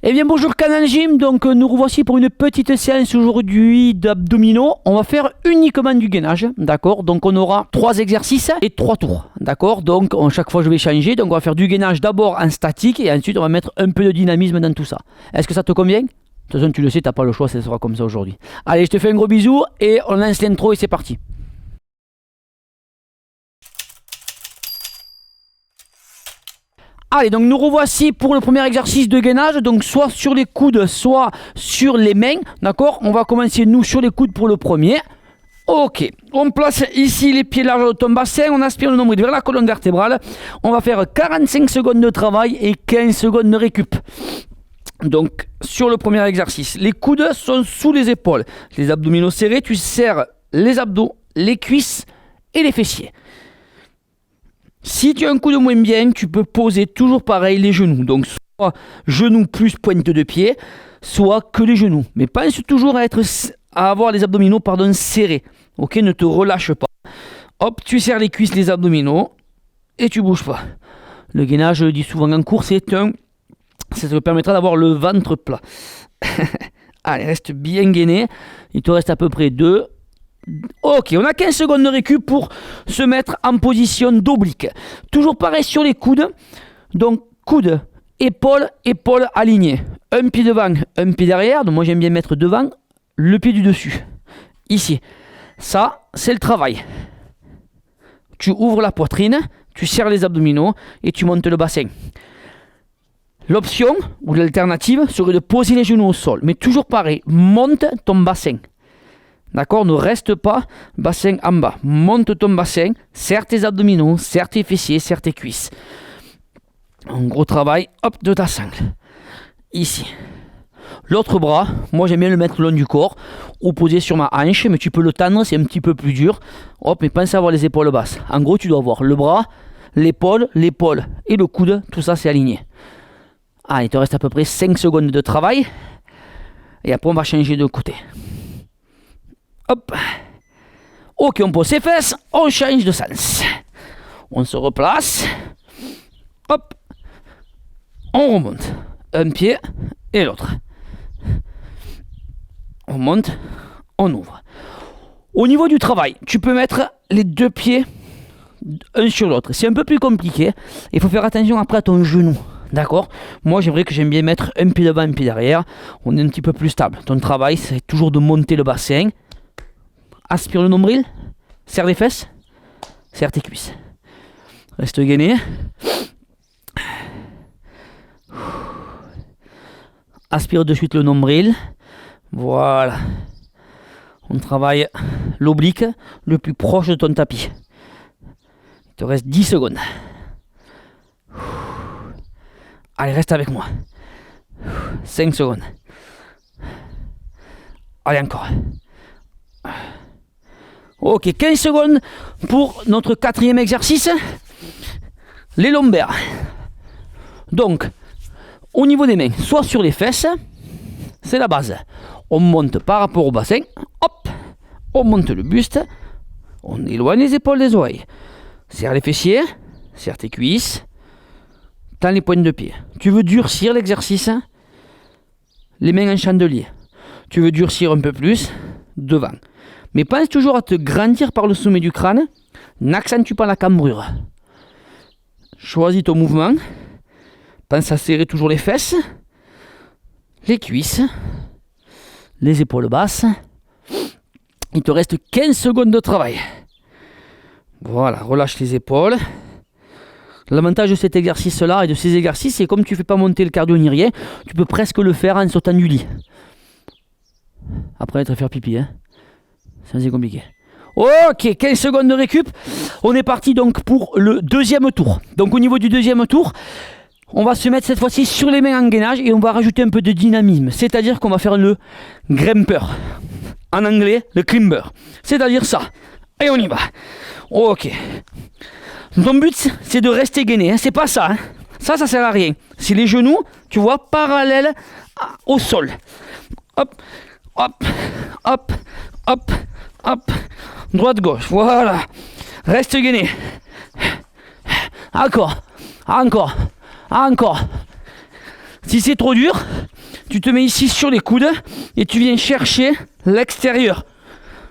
Eh bien bonjour Canal Gym, donc nous revoici pour une petite séance aujourd'hui d'abdominaux. On va faire uniquement du gainage, d'accord. Donc on aura 3 exercices et 3 tours, d'accord. Donc chaque fois je vais changer, donc on va faire du gainage d'abord en statique et ensuite on va mettre un peu de dynamisme dans tout ça. Est-ce que ça te convient? De toute façon tu le sais, t'as pas le choix, ça sera comme ça aujourd'hui. Allez, je te fais un gros bisou et on lance l'intro et c'est parti. Allez, donc nous revoici pour le premier exercice de gainage, donc soit sur les coudes, soit sur les mains, d'accord. On va commencer nous sur les coudes pour le premier. Ok, on place ici les pieds larges de ton bassin, on aspire le nombril vers la colonne vertébrale. On va faire 45 secondes de travail et 15 secondes de récup. Donc, sur le premier exercice, les coudes sont sous les épaules. Les abdominaux serrés, tu serres les abdos, les cuisses et les fessiers. Si tu as un coup de moins bien, tu peux poser toujours pareil les genoux. Donc soit genoux plus pointe de pied, soit que les genoux. Mais pense toujours à avoir les abdominaux serrés. Ok, ne te relâche pas. Hop, tu serres les cuisses, les abdominaux et tu bouges pas. Le gainage, je le dis souvent en cours, ça te permettra d'avoir le ventre plat. Allez, reste bien gainé. Il te reste à peu près 2. Ok, on a 15 secondes de récup pour se mettre en position d'oblique. Toujours pareil sur les coudes. Donc, coude, épaule, épaule alignée. Un pied devant, un pied derrière. Donc, moi, j'aime bien mettre devant le pied du dessus. Ici. Ça, c'est le travail. Tu ouvres la poitrine, tu serres les abdominaux et tu montes le bassin. L'option ou l'alternative serait de poser les genoux au sol. Mais toujours pareil, monte ton bassin. D'accord, ne reste pas bassin en bas. Monte ton bassin, serre tes abdominaux, serre tes fessiers, serre tes cuisses. Un gros travail, hop, de ta sangle. Ici. L'autre bras, moi j'aime bien le mettre le long du corps ou poser sur ma hanche, mais tu peux le tendre, c'est un petit peu plus dur. Hop, mais pense à avoir les épaules basses. En gros, tu dois avoir le bras, l'épaule et le coude, tout ça c'est aligné. Ah, il te reste à peu près 5 secondes de travail. Et après, on va changer de côté. Hop. Ok, on pose ses fesses, on change de sens. On se replace. Hop. On remonte. Un pied et l'autre. On monte, on ouvre. Au niveau du travail, tu peux mettre les 2 pieds un sur l'autre. C'est un peu plus compliqué. Il faut faire attention après à ton genou. D'accord? Moi, j'aime bien mettre un pied devant, un pied derrière. On est un petit peu plus stable. Ton travail, c'est toujours de monter le bassin. Aspire le nombril, serre les fesses, serre tes cuisses. Reste gainé. Aspire de suite le nombril. Voilà. On travaille l'oblique le plus proche de ton tapis. Il te reste 10 secondes. Allez, reste avec moi. 5 secondes. Allez, encore. Ok, 15 secondes pour notre 4e exercice, les lombaires. Donc, au niveau des mains, soit sur les fesses, c'est la base. On monte par rapport au bassin, hop, on monte le buste, on éloigne les épaules des oreilles. Serre les fessiers, serre tes cuisses, tends les pointes de pied. Tu veux durcir l'exercice, les mains en chandelier. Tu veux durcir un peu plus, devant. Mais pense toujours à te grandir par le sommet du crâne. N'accentue pas la cambrure. Choisis ton mouvement. Pense à serrer toujours les fesses, les cuisses, les épaules basses. Il te reste 15 secondes de travail. Voilà, relâche les épaules. L'avantage de cet exercice-là et de ces exercices, c'est comme tu ne fais pas monter le cardio ni rien, tu peux presque le faire en sautant du lit. Après être à faire pipi, hein. Ça c'est compliqué. Ok, 15 secondes de récup. On est parti donc pour le 2e tour. Donc au niveau du 2e tour, on va se mettre cette fois-ci sur les mains en gainage et on va rajouter un peu de dynamisme. C'est-à-dire qu'on va faire le grimpeur. En anglais, le climber. C'est-à-dire ça. Et on y va. Ok. Ton but, c'est de rester gainé. Hein. C'est pas ça. Hein. Ça sert à rien. C'est les genoux, tu vois, parallèles au sol. Hop, hop, hop, hop, hop. Droite-gauche. Voilà. Reste gainé. Encore. Si c'est trop dur, tu te mets ici sur les coudes et tu viens chercher l'extérieur.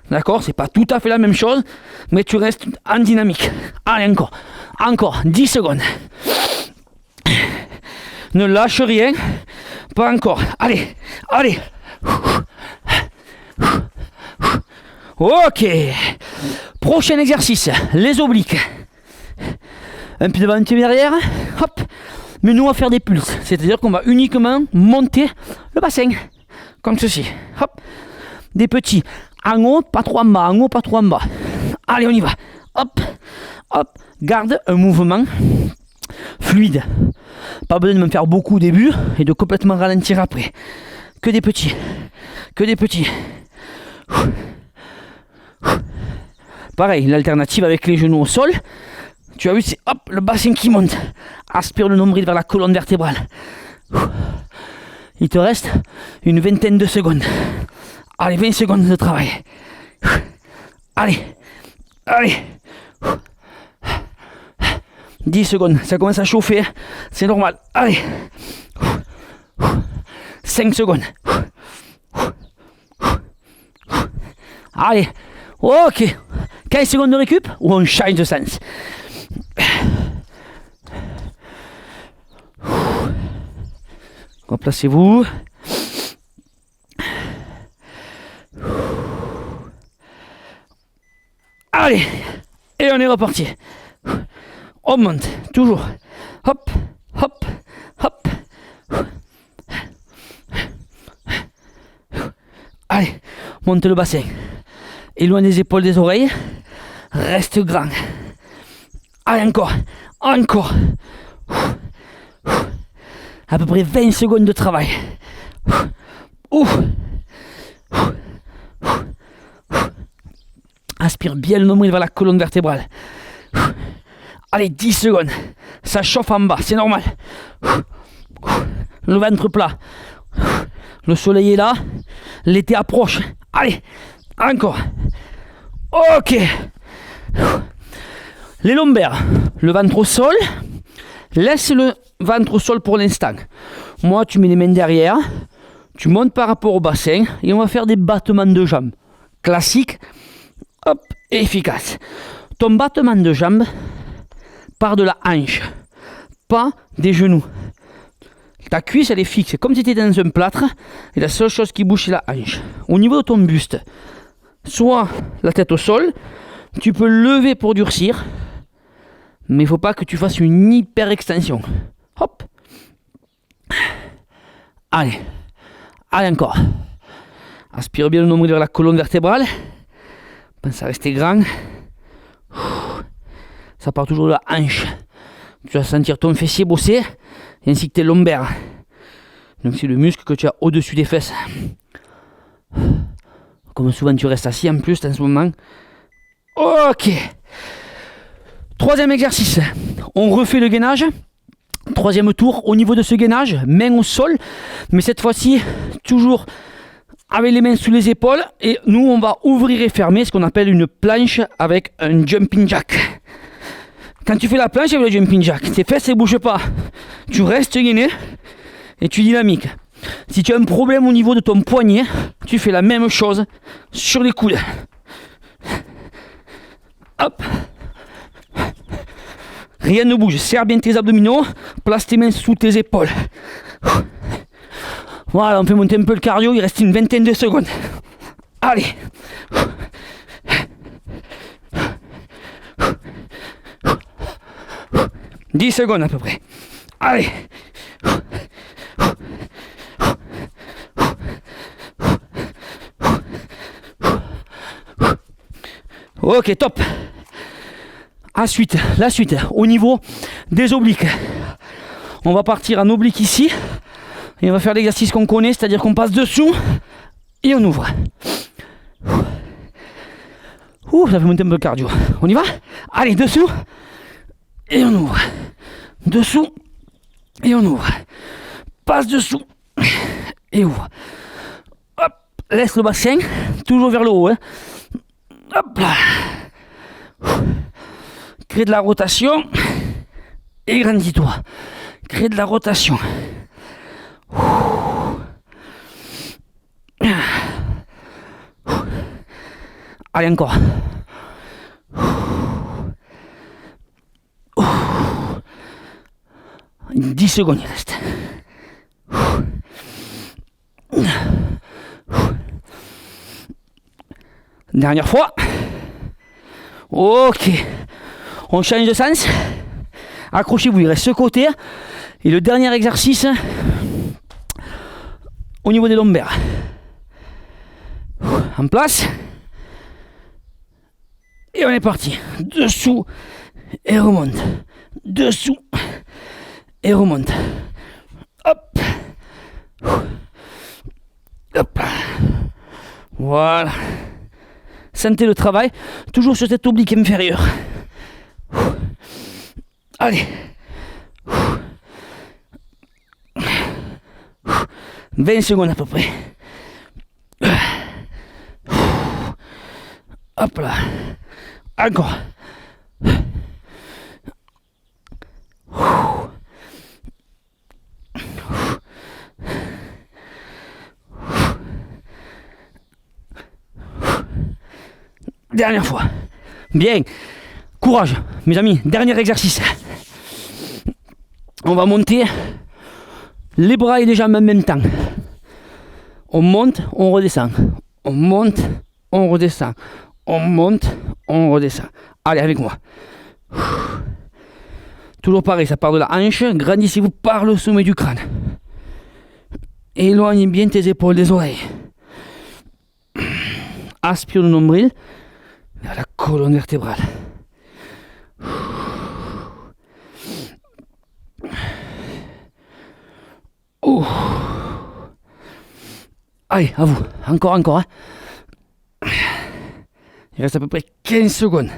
D'accord? C'est pas tout à fait la même chose, mais tu restes en dynamique. Allez, encore 10 secondes. Ne lâche rien, pas encore. Allez. Ok. Prochain exercice, les obliques. Un pied devant, un pied derrière. Hop. Mais nous, on va faire des pulses. C'est-à-dire qu'on va uniquement monter le bassin. Comme ceci. Hop. Des petits. En haut, pas trop en bas. En haut, pas trop en bas. Allez, on y va. Hop. Garde un mouvement fluide. Pas besoin de me faire beaucoup au début et de complètement ralentir après. Que des petits. Pareil, l'alternative avec les genoux au sol. Tu as vu, c'est hop, le bassin qui monte. Aspire le nombril vers la colonne vertébrale. Il te reste une vingtaine de secondes. Allez, 20 secondes de travail. Allez. 10 secondes, ça commence à chauffer. C'est normal. Allez. 5 secondes. Allez. Ok. 15 secondes de récup ou on change de sens. Replacez-vous. Allez. Et on est reparti. On monte. Toujours. Hop. Allez. Monte le bassin. Éloigne les épaules des oreilles. Reste grand. Allez, encore. À peu près 20 secondes de travail. Aspire bien le nombril vers la colonne vertébrale. Allez, 10 secondes. Ça chauffe en bas, c'est normal. Le ventre plat. Le soleil est là. L'été approche. Allez, encore. Ok. Les lombaires. Le ventre au sol. Laisse le ventre au sol pour l'instant. Moi, tu mets les mains derrière. Tu montes par rapport au bassin. Et on va faire des battements de jambes. Classique. Hop, et efficace. Ton battement de jambes part de la hanche. Pas des genoux. Ta cuisse, elle est fixe. C'est comme si tu étais dans un plâtre. Et la seule chose qui bouge, c'est la hanche. Au niveau de ton buste, soit la tête au sol. Tu peux lever pour durcir. Mais il ne faut pas que tu fasses une hyper extension. Hop. Allez. Allez encore. Aspire bien le nombril vers la colonne vertébrale. Pense à rester grand. Ça part toujours de la hanche. Tu vas sentir ton fessier bosser. Ainsi que tes lombaires. Donc c'est le muscle que tu as au-dessus des fesses. Comme souvent tu restes assis en plus en ce moment. Ok. Troisième exercice. On refait le gainage. Troisième tour. Au niveau de ce gainage, main au sol. Mais cette fois-ci, toujours avec les mains sous les épaules. Et nous, on va ouvrir et fermer ce qu'on appelle une planche avec un jumping jack. Quand tu fais la planche avec le jumping jack, tes fesses ne bougent pas. Tu restes gainé et tu dynamiques. Si tu as un problème au niveau de ton poignet, tu fais la même chose sur les coudes. Hop. Rien ne bouge. Serre bien tes abdominaux. Place tes mains sous tes épaules. Voilà, on fait monter un peu le cardio. Il reste une vingtaine de secondes. Allez. 10 secondes à peu près. Allez. Ok, top. La suite, au niveau des obliques. On va partir en oblique ici. Et on va faire l'exercice qu'on connaît, c'est-à-dire qu'on passe dessous et on ouvre. Ça fait monter un peu le cardio. On y va? Allez, dessous et on ouvre. Dessous et on ouvre. Passe dessous et ouvre. Hop, laisse le bassin toujours vers le haut. Hop là. Crée de la rotation et grandis-toi. Crée de la rotation. Allez, encore. 10 secondes, il reste. Dernière fois. Ok. On change de sens. Accrochez-vous, il reste ce côté. Et le dernier exercice au niveau des lombaires. En place. Et on est parti. Dessous et remonte. Dessous et remonte. Hop. Hop. Voilà. Sentez le travail. Toujours sur cet oblique inférieur. Allez. 20 secondes à peu près. Hop là. Encore. Dernière fois. Bien. Courage, mes amis. Dernier exercice. On va monter les bras et les jambes en même temps. On monte, on redescend. On monte, on redescend. On monte, on redescend. Allez, avec moi. Toujours pareil, ça part de la hanche. Grandissez-vous par le sommet du crâne. Éloigne bien tes épaules des oreilles. Aspire le nombril vers la colonne vertébrale. Oh. Allez, à vous. Encore. Hein. Il reste à peu près 15 secondes.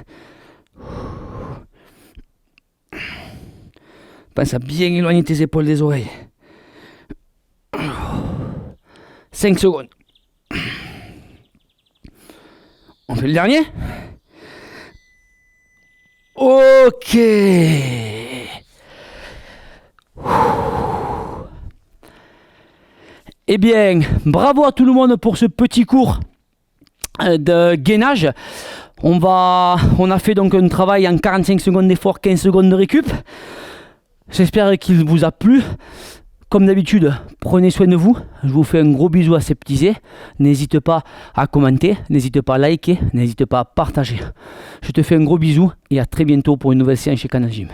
Pense à bien éloigner tes épaules des oreilles. 5 secondes. On fait le dernier. Ok. Eh bien, bravo à tout le monde pour ce petit cours de gainage. On a fait donc un travail en 45 secondes d'effort, 15 secondes de récup. J'espère qu'il vous a plu. Comme d'habitude, prenez soin de vous. Je vous fais un gros bisou aseptisé. N'hésite pas à commenter, n'hésite pas à liker, n'hésite pas à partager. Je te fais un gros bisou et à très bientôt pour une nouvelle séance chez Canal Gym.